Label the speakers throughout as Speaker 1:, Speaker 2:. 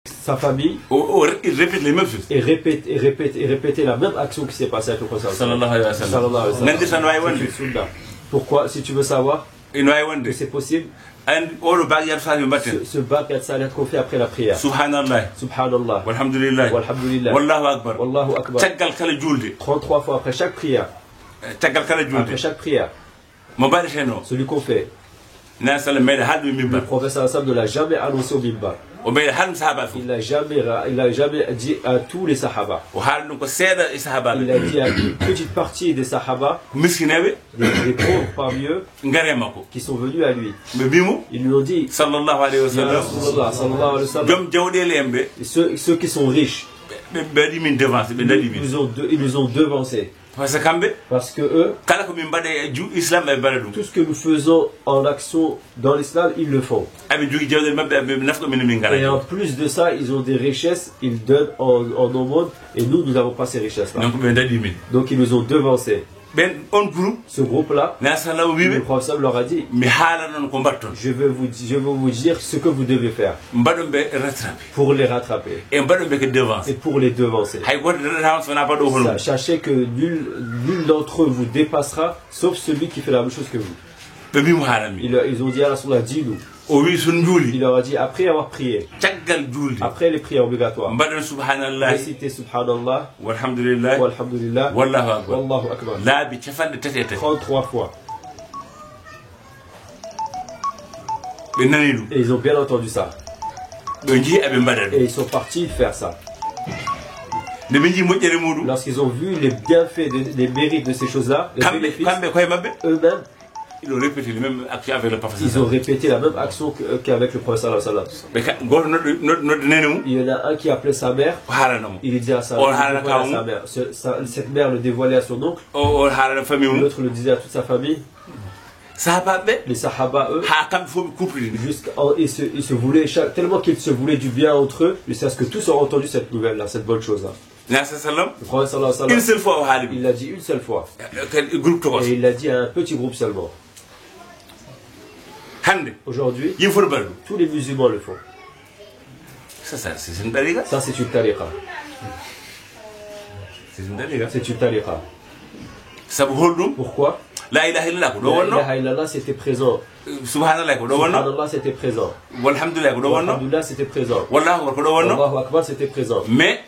Speaker 1: sa famille,
Speaker 2: il répète les mêmes choses.
Speaker 1: et répéter la même action qui s'est passée avec le prophète.
Speaker 2: Sallallahu alayhi wa sallam.
Speaker 1: C'est une sunna. Pourquoi? Si tu veux savoir que c'est possible, ce baqiyat salat qu'on fait après la prière.
Speaker 2: Subhanallah.
Speaker 1: Subhanallah.
Speaker 2: Walhamdulillah.
Speaker 1: Walhamdulillah.
Speaker 2: Wallahu akbar.
Speaker 1: Wallahu akbar. 33 fois après chaque prière. Après chaque prière. Celui qu'on fait. Le prophète sallam ne l'a jamais annoncé au mimbar. Il n'a jamais dit à tous les sahaba. Il a dit à une petite partie des sahaba, des pauvres parmi eux, qui sont venus à lui. Ils lui ont dit,
Speaker 2: sallallahu alayhi wa sallam,
Speaker 1: et ceux qui sont riches, ils nous ont devancés. Parce que eux, tout ce que nous faisons en action dans l'islam, ils le font. Et en plus de ça, ils ont des richesses, ils donnent en aumône, et nous n'avons pas ces richesses-là. Donc ils nous ont devancés. Ce groupe-là, le prophète leur a dit, je veux vous dire ce que vous devez faire pour les rattraper et pour les devancer. Sachez que nul d'entre eux vous dépassera, sauf celui qui fait la même chose que vous. Ils ont dit à Rasulullah, dis-nous. Il leur a dit, après avoir prié, après les prières obligatoires, réciter Subhanallah,
Speaker 2: Walhamdulillah,
Speaker 1: Walhamdulillah, Wallahu Akbar, 33 fois. Et ils ont bien entendu ça. Et ils sont partis faire ça. Lorsqu'ils ont vu les bienfaits, les mérites de ces choses-là, eux-mêmes,
Speaker 2: ils ont répété la même action avec le prophète.
Speaker 1: Ils ont répété la même action qu'avec le prophète sallallahu alayhi wa sallam. Il y en a un qui appelait sa mère. Il disait à sa mère. Cette mère le dévoilait à son oncle. L'autre le disait à toute sa famille. Les sahaba, eux, ils se voulaient, tellement qu'ils se voulaient du bien entre eux, jusqu'à ce que tous ont entendu cette nouvelle-là, cette bonne chose-là. Le prophète sallallahu alayhi wa sallam,
Speaker 2: une seule fois,
Speaker 1: il l'a dit une seule fois. Et il l'a dit à un petit groupe seulement. Aujourd'hui, tous les musulmans le font.
Speaker 2: Ça c'est une tariqa.
Speaker 1: Ça c'est une tariqa. C'est une tariqa. Pourquoi?
Speaker 2: La ilaha
Speaker 1: illallah c'était présent.
Speaker 2: Subhanallah
Speaker 1: c'était présent.
Speaker 2: Walhamdulillah
Speaker 1: c'était présent.
Speaker 2: Wallahu
Speaker 1: akbar c'était présent.
Speaker 2: Mais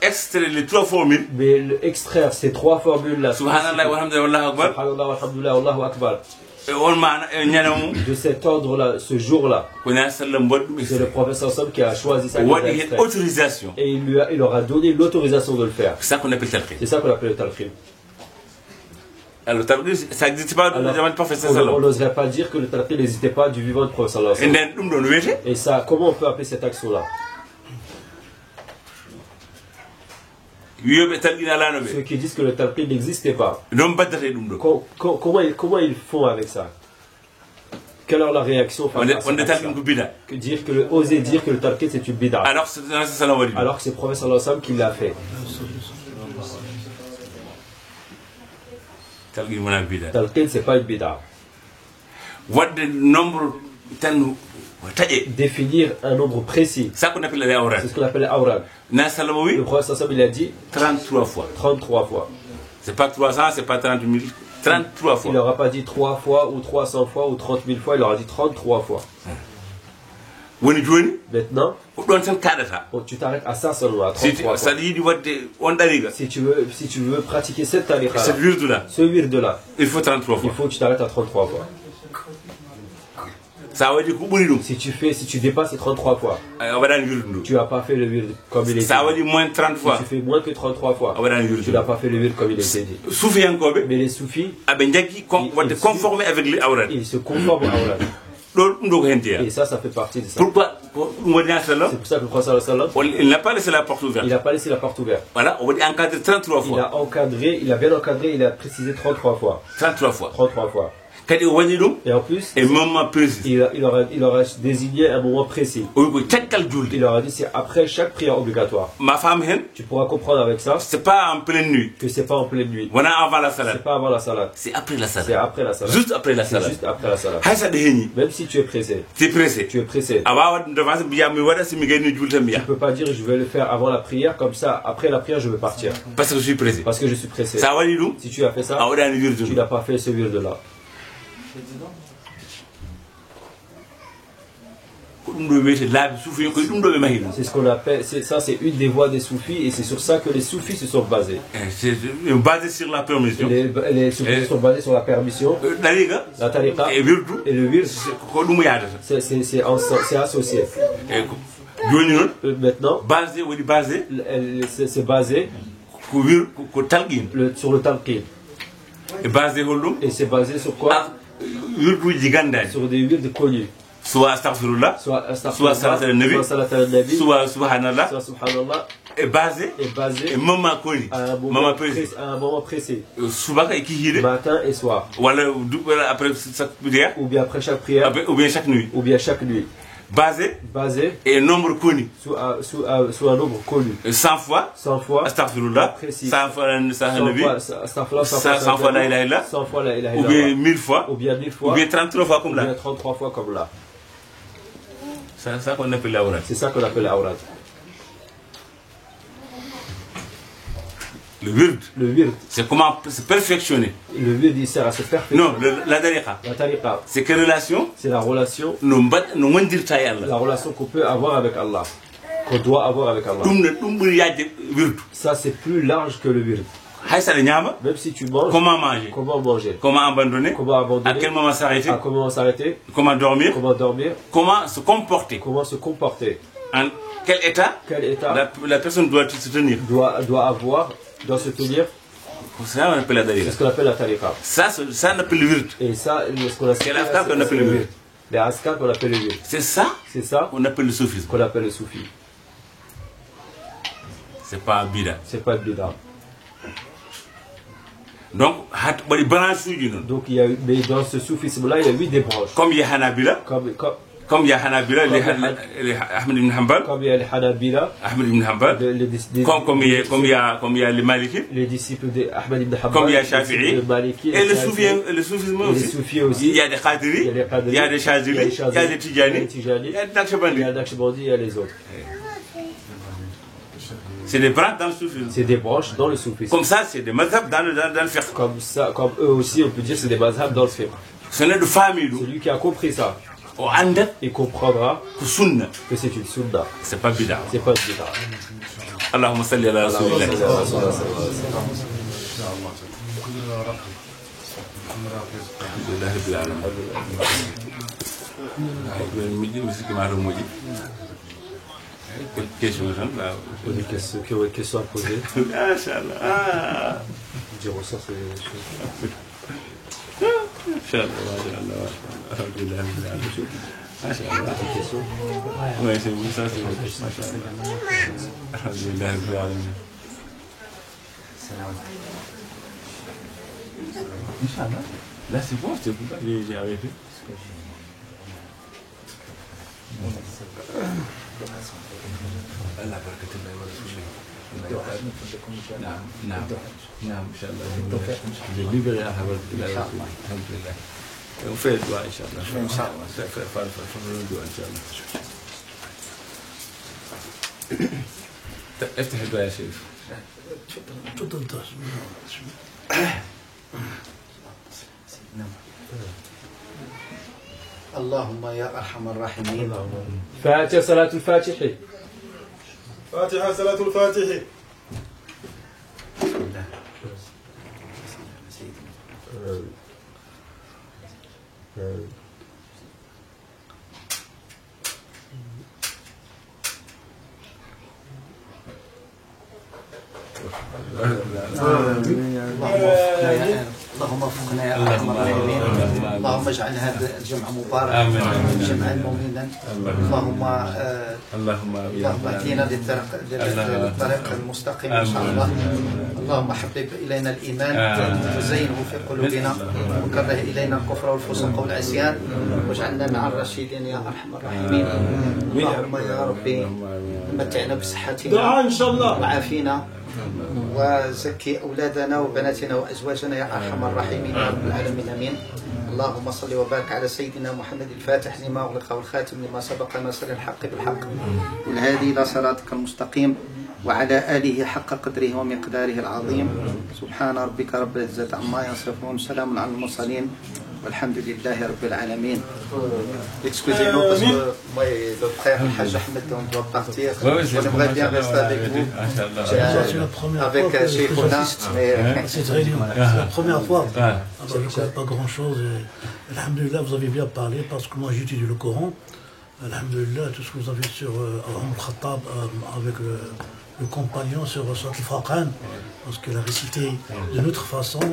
Speaker 2: extraire les trois formules.
Speaker 1: Mais extraire ces trois formules là.
Speaker 2: Subhanallah walhamdulillah Wallahu akbar.
Speaker 1: Subhanallah walhamdulillah Wallahu akbar. De cet ordre là, ce jour là. C'est le prophète sallallahu qui a choisi ça.
Speaker 2: Autorisation.
Speaker 1: Et il leur a donné l'autorisation de le faire.
Speaker 2: C'est ça qu'on appelle talqin.
Speaker 1: C'est ça qu'on appelle le talqin.
Speaker 2: Alors, ça n'existe pas dans le prophète sallallahu.
Speaker 1: On n'oserait pas dire que le talqin n'existait pas du vivant du prophète sallallahu. Et ça, comment on peut appeler cette action-là? Ceux qui disent que le talqin n'existait pas. Comment ils font avec ça? Quelle est la réaction face à cette action? Oser dire que le talqin c'est une bid'a. Alors que c'est le prophète sallallahu qui l'a fait. Talqin c'est pas une bid'a. Définir un nombre précis. C'est ce qu'on appelle l'awrad. Le prophète il a dit
Speaker 2: 33 fois.
Speaker 1: 33 fois.
Speaker 2: C'est pas 300, c'est pas 30 000. 33 fois.
Speaker 1: Il n'aura pas dit 3 fois ou 300 fois ou 30 000 fois, il aura dit 33 fois. Maintenant, tu t'arrêtes à ça seulement, à 33 fois. Si tu veux pratiquer cette tariqa, ce wird-là,
Speaker 2: il faut 33 fois.
Speaker 1: Il faut que tu t'arrêtes à 33 fois.
Speaker 2: Ça veut dire que
Speaker 1: si tu dépasses les 33 fois, tu n'as pas fait le wird comme il est dit.
Speaker 2: Ça veut dire moins 30 fois.
Speaker 1: Si tu fais moins que 33 fois, tu n'as pas fait le wird comme il est dit. Mais les soufis,
Speaker 2: ils se conforment avec les awrad.
Speaker 1: Ils se conforment aux awrad. Et ça fait partie de ça.
Speaker 2: Pourquoi?
Speaker 1: C'est pour ça que le prophète sallallahu alayhi wa sallam,
Speaker 2: il n'a pas laissé la porte ouverte.
Speaker 1: Il n'a pas laissé la porte ouverte.
Speaker 2: Voilà, on va dire encadré 33 fois.
Speaker 1: Il a bien encadré, il a précisé 33 fois.
Speaker 2: 33 fois.
Speaker 1: 33 fois. Et en plus, il aura désigné un moment précis. Il aura dit c'est après chaque prière obligatoire. Tu pourras comprendre avec ça.
Speaker 2: C'est pas en pleine nuit.
Speaker 1: Que c'est pas en pleine nuit. C'est pas avant la salade.
Speaker 2: C'est après la salade.
Speaker 1: C'est après la salade.
Speaker 2: Juste après la salade.
Speaker 1: Juste après la salade. Même si tu es pressé.
Speaker 2: Tu es pressé.
Speaker 1: Tu es pressé. Tu peux pas dire je vais le faire avant la prière comme ça. Après la prière je vais partir.
Speaker 2: Parce que je suis pressé.
Speaker 1: Parce que je suis pressé. Si tu as fait ça, tu n'as pas fait ce wird là. C'est ce qu'on appelle, ça c'est une des voies des soufis et c'est sur ça que les soufis se sont basés.
Speaker 2: C'est basé sur la permission.
Speaker 1: Les soufis sont basés sur la permission. La tariqa et le wird, c'est associé. Maintenant, c'est basé sur le talqin. Et c'est basé sur quoi? Sur des wirds connus.
Speaker 2: Soit astaghfirullah, soit salat al-nabi, soit subhanallah, est basé et moment connu,
Speaker 1: à un moment précis,
Speaker 2: matin
Speaker 1: et soir,
Speaker 2: après chaque prière,
Speaker 1: ou bien après chaque prière,
Speaker 2: ou bien chaque nuit, basé et nombre connu,
Speaker 1: sous un nombre connu,
Speaker 2: 100 fois astaghfirullah, 100 fois al-nabi, 100 fois la ilaha illallah, ou bien 1000 fois, ou bien 33 fois comme là. C'est ça qu'on appelle l'awrad.
Speaker 1: C'est ça qu'on appelle l'awrad.
Speaker 2: Le wird. C'est comment se perfectionner.
Speaker 1: Le wird, il sert à se perfectionner.
Speaker 2: Non, la tariqa. C'est quelle relation?
Speaker 1: C'est la relation. La relation qu'on peut avoir avec Allah. Qu'on doit avoir avec Allah. Ça, c'est plus large que le wird. Même si tu manges,
Speaker 2: comment manger, comment abandonner, à quel moment s'arrêter, comment dormir, comment se comporter, en quel état la personne doit se tenir,
Speaker 1: doit avoir, doit se tenir.
Speaker 2: C'est ça qu'on appelle la tariqa.
Speaker 1: C'est ce qu'on appelle la tariqa.
Speaker 2: Ça on appelle le wird.
Speaker 1: Et ça, c'est
Speaker 2: l'afkar qu'on appelle le wird.
Speaker 1: Les askar qu'on appelle le wird.
Speaker 2: C'est ça qu'on appelle le soufisme.
Speaker 1: Qu'on appelle le soufi.
Speaker 2: C'est pas bida.
Speaker 1: C'est pas bida.
Speaker 2: Donc,
Speaker 1: il y a, mais dans ce soufisme-là, il y a 8 des branches.
Speaker 2: Comme il y a Hanabila, comme il y a Hanabila, les Ahmed ibn Hanbal,
Speaker 1: comme il y a les Hanabila,
Speaker 2: Ahmed ibn Hanbal, comme il y a les Maliki,
Speaker 1: les disciples d'Ahmed ibn Hanbal,
Speaker 2: comme il y a Shafi'i, et le soufisme aussi. Il y a des Qadiri, il y a des Shazili, il y a des Tijani, il y a des
Speaker 1: Naqshbandi, il y a les autres.
Speaker 2: C'est des branches dans le soufisme.
Speaker 1: C'est des branches dans le soufisme.
Speaker 2: Comme ça, c'est des mazhab dans le fiqh.
Speaker 1: Comme eux aussi, on peut dire c'est des mazhab dans le fiqh.
Speaker 2: Ce n'est de famille.
Speaker 1: Celui qui a compris ça, il comprendra que c'est une sunna.
Speaker 2: C'est pas bid'a.
Speaker 1: C'est pas bid'a.
Speaker 2: Allahumma salli ala rasulillah. Question
Speaker 1: à poser. Dire ça, c'est.
Speaker 2: Oui, c'est bon, ça, c'est Inch'Allah. Là, c'est bon, c'est pour ça que j'ai arrêté. الله بركة الله ورسوله. نعم إن شاء الله. جلبي غيرها بركة الله ورسوله. الحمد لله. وفي الدعاء إن شاء الله. إن شاء الله. في الدعاء إن شاء الله. افتح الدعاء يا شريف. تفضل.
Speaker 3: اللهم يا أرحم الراحمين.
Speaker 1: فاتحة صلاة الفاتح.
Speaker 4: فاتحة صلاة الفاتح.
Speaker 3: اللهم وفقنا يا ارحم الراحمين. اللهم اجعل هذا الجمع مباركا جمعا مؤمنا. اللهم اهدنا للطريق المستقيم ان شاء الله. اللهم حبب إلينا الإيمان وزينه في قلوبنا وكره إلينا الكفر والفسوق والعصيان واجعلنا مع الراشدين يا أرحم الراحمين. اللهم يا ربي متعنا بصحتنا
Speaker 4: إن شاء الله
Speaker 3: وعافينا وزكي أولادنا وبناتنا وأزواجنا يا أرحم الراحمين يا رب العالمين آمين. اللهم صل وبارك على سيدنا محمد الفاتح لما أغلق والخاتم لما سبق ناصر الحق بالحق والهادي إلى صراطك المستقيم وعلى آله حق قدره ومقداره العظيم. سبحان ربك رب العزة عما يصفون سلام على المرسلين والحمد لله رب العالمين. Excusez-nous parce que moi et le frère Haj Ahmed on doit partir. On aimerait bien rester avec vous. Avec Cheikhouna.
Speaker 5: Cette réunion, c'est la première fois. Je ne savais pas grand chose. Alhamdulillah, vous avez bien parlé parce que moi j'étudie le Coran. Alhamdulillah, tout ce que vous avez sur Al-Khattab avec le compagnon sur Surat al-Furqan, parce qu'il a récité de notre façon,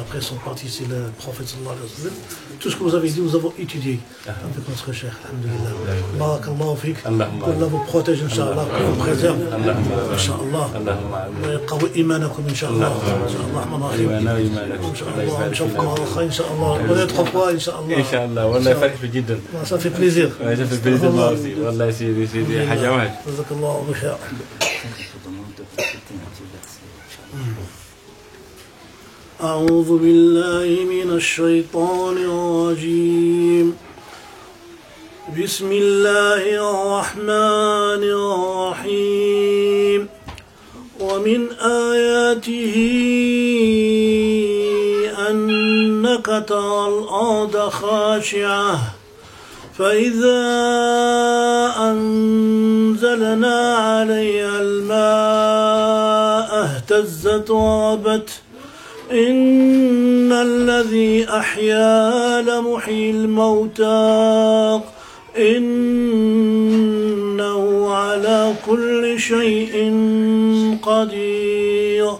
Speaker 5: après son parti c'est le prophète sallallahu alayhi wa sallam. Tout ce que vous avez dit, nous avons étudié avec notre cheikh, alhamdulillah. Barakallahu fik, qu'Allah vous protège, Inch'Allah, que vous préserve, Inch'Allah. ويقوي إيمانكم إن شاء الله، إن شاء الله الرحمن الرحيم، إن شاء الله نشوفكم على خير إن شاء الله، ونلتقوا fois إن شاء الله.
Speaker 2: إن شاء الله، والله فرح جدا.
Speaker 5: Ça fait plaisir.
Speaker 2: Ça fait plaisir moi aussi، والله سيدي حاجة واحد.
Speaker 5: جزاك الله بخير. أعوذ بالله من الشيطان الرجيم. بسم الله الرحمن الرحيم. ومن آياته أنك ترى الأرض خاشعة فإذا أنزلنا عليها الماء اهتزت وربت إن الذي أحيا لمحيي الموتى إنه على كل شيء قدير.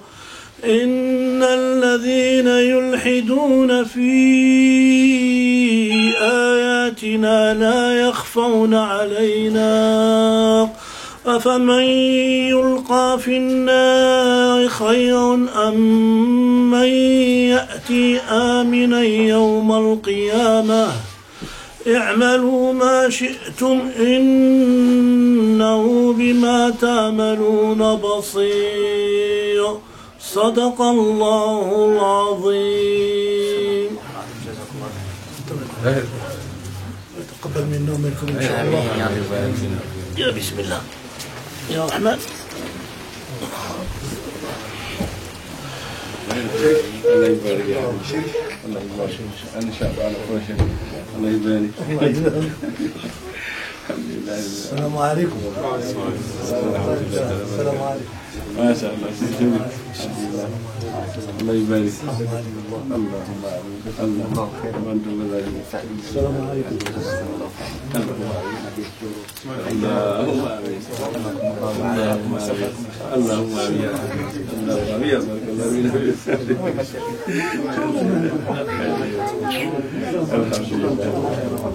Speaker 5: إن الذين يلحدون في آياتنا لا يخفون علينا أفمن يلقى في النار خير أم من يأتي آمنا يوم القيامة اعملوا ما شئتم إنه بما تعملون بصير. صدق الله العظيم. تقبل منا ومنكم إن شاء الله. يا بسم الله يا رحمن.
Speaker 1: الله يبارك يا شيخ. الله يبارك ان شاء الله على كل شيء. الله يبارك. الحمد لله.
Speaker 5: السلام عليكم. السلام عليكم.
Speaker 1: ما شاء الله سيدي. الله يبارك. اللهم الله خير وانتم بذلك.
Speaker 5: السلام عليكم.
Speaker 1: اللهم امين. اللهم امين. اللهم امين.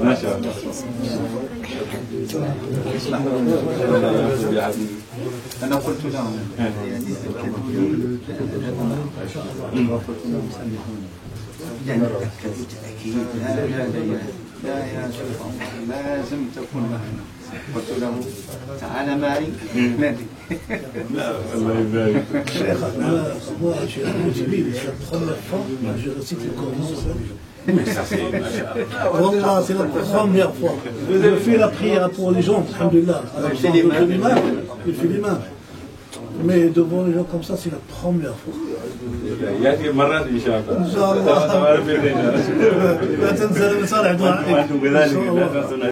Speaker 1: ما شاء الله.
Speaker 3: أنا قلت لهم يعني أكيد لا يا شيخ لازم تكون معنا. قلت له تعال معي نادي.
Speaker 1: الله يبارك.
Speaker 5: شيخ moi je suis motivé, c'est la première fois que je récite le Coran. Wallah, c'est la première fois. Je fais la prière pour les gens, alhamdulillah. Il fait les mains. Mais devant les gens comme ça, c'est la première fois.
Speaker 1: ياتي مرات ان شاء الله.
Speaker 5: ان شاء الله. لا تنسى المصالح دعائك.
Speaker 1: وانتم كذلك لا تنسون